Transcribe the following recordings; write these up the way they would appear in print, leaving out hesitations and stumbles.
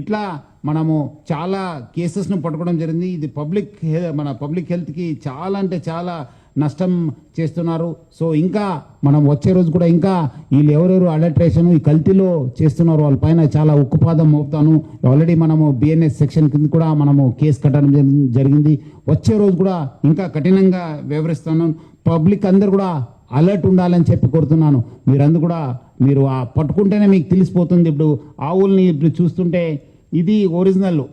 ఇట్లా మనము చాలా కేసెస్ను పట్టుకోవడం జరిగింది. ఇది మన పబ్లిక్ హెల్త్కి చాలా అంటే చాలా నష్టం చేస్తున్నారు. సో ఇంకా మనం వచ్చే రోజు కూడా ఇంకా వీళ్ళు ఎవరెవరు అడల్ట్రేషన్ ఈ కల్తీలో చేస్తున్నారు వాళ్ళ పైన చాలా ఉక్కుపాదం మోపుతాను. ఆల్రెడీ మనము బిఎన్ఎస్ సెక్షన్ కింద కూడా మనము కేసు కట్టడం జరిగింది. వచ్చే రోజు కూడా ఇంకా కఠినంగా వ్యవహరిస్తాను. పబ్లిక్ అందరు కూడా అలర్ట్ ఉండాలని చెప్పి కోరుతున్నాను. మీరందరూ కూడా మీరు పట్టుకుంటేనే మీకు తెలిసిపోతుంది. ఇప్పుడు ఆవుల్ని ఇప్పుడు చూస్తుంటే ఇది ఒరిజినల్,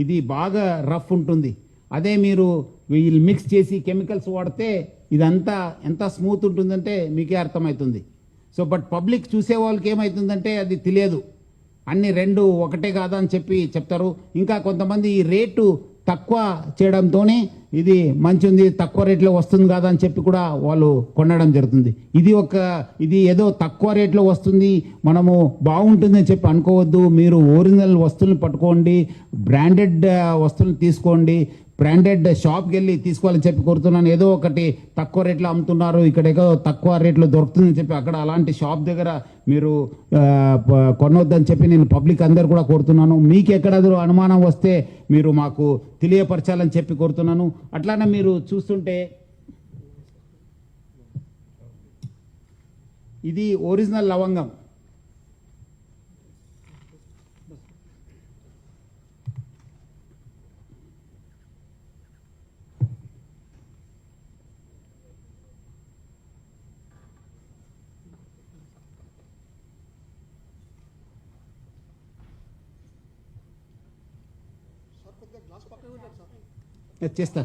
ఇది బాగా రఫ్ ఉంటుంది. అదే మీరు వీళ్ళు మిక్స్ చేసి కెమికల్స్ వాడితే ఇదంతా ఎంత స్మూత్ ఉంటుందంటే మీకే అర్థమవుతుంది. సో బట్ పబ్లిక్ చూసే వాళ్ళకి ఏమవుతుందంటే అది తెలియదు, అన్ని రెండు ఒకటే కాదా అని చెప్పి చెప్తారు. ఇంకా కొంతమంది ఈ రేటు తక్కువ చేయడంతోనే ఇది మంచి ఉంది, తక్కువ రేట్లో వస్తుంది కదా అని చెప్పి కూడా వాళ్ళు కొనడం జరుగుతుంది. ఇది ఏదో తక్కువ రేట్లో వస్తుంది మనము బాగుంటుందని చెప్పి అనుకోవద్దు. మీరు ఒరిజినల్ వస్తువులను పట్టుకోండి, బ్రాండెడ్ వస్తువులు తీసుకోండి, బ్రాండెడ్ షాప్కి వెళ్ళి తీసుకోవాలని చెప్పి కోరుతున్నాను. ఏదో ఒకటి తక్కువ రేట్లో అమ్ముతున్నారు, ఇక్కడ ఏదో తక్కువ రేట్లో దొరుకుతుందని చెప్పి అక్కడ అలాంటి షాప్ దగ్గర మీరు కొనవద్దని చెప్పి నేను పబ్లిక్ అందరు కూడా కోరుతున్నాను. మీకు ఎక్కడాದರೂ అనుమానం వస్తే మీరు మాకు తెలియపరచాలని చెప్పి కోరుతున్నాను. అట్లానే మీరు చూస్తుంటే ఇది ఒరిజినల్ లవంగం. చేస్తా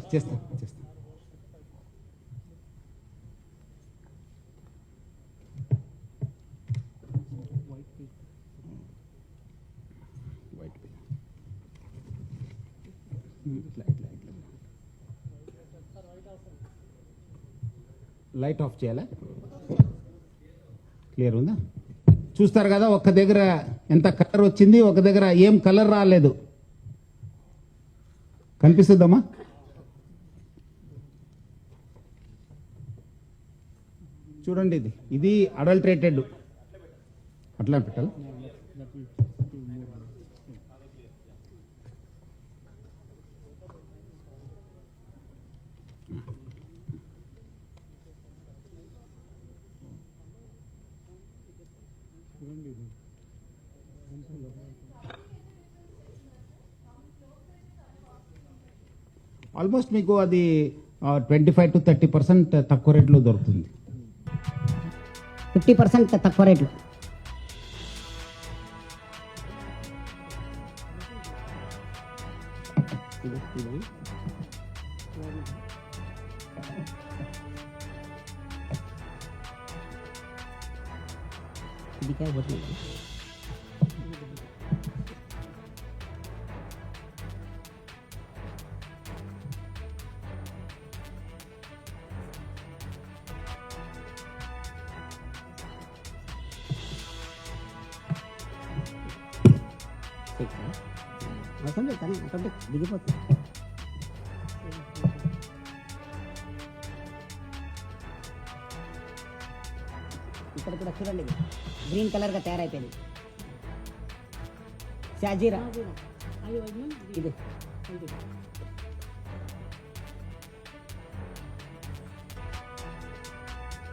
లైట్ ఆఫ్ చేయాలా? క్లియర్ ఉందా? చూస్తారు కదా, ఒక్క దగ్గర ఎంత కలర్ వచ్చింది, ఒక దగ్గర ఏం కలర్ రాలేదు. కనిపిస్తుందమ్మా? చూడండి, ఇది అడల్ట్రేటెడ్. అట్లా పెట్టాలి. ఆల్మోస్ట్ మీకు అది 25 to 30% తక్కువ రేట్లో దొరుకుతుంది. 50% తక్కువ రేట్లో. ఇది क्या होता है? అవసరం లేదు కానీ అక్కడ దిగిపోతుంది. ఇక్కడ కూడా చూడండి, గ్రీన్ కలర్ గా తయారైపోయింది. షాజీరా ఇది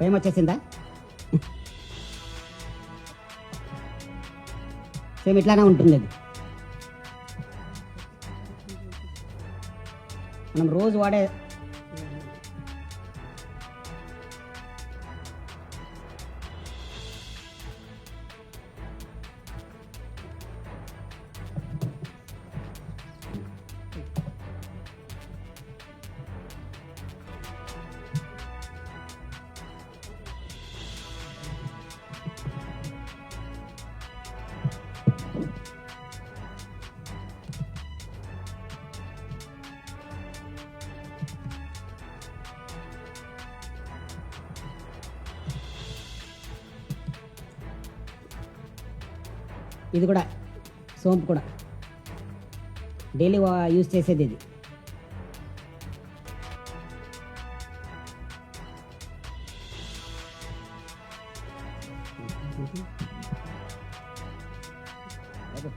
ఏం వచ్చేసిందా? సేమ్ ఇట్లానే ఉంటుంది. అది మనం రోజు వాడే ఇది కూడా సోంపు కూడా డైలీ యూజ్ చేసేది ఇది. బాబు,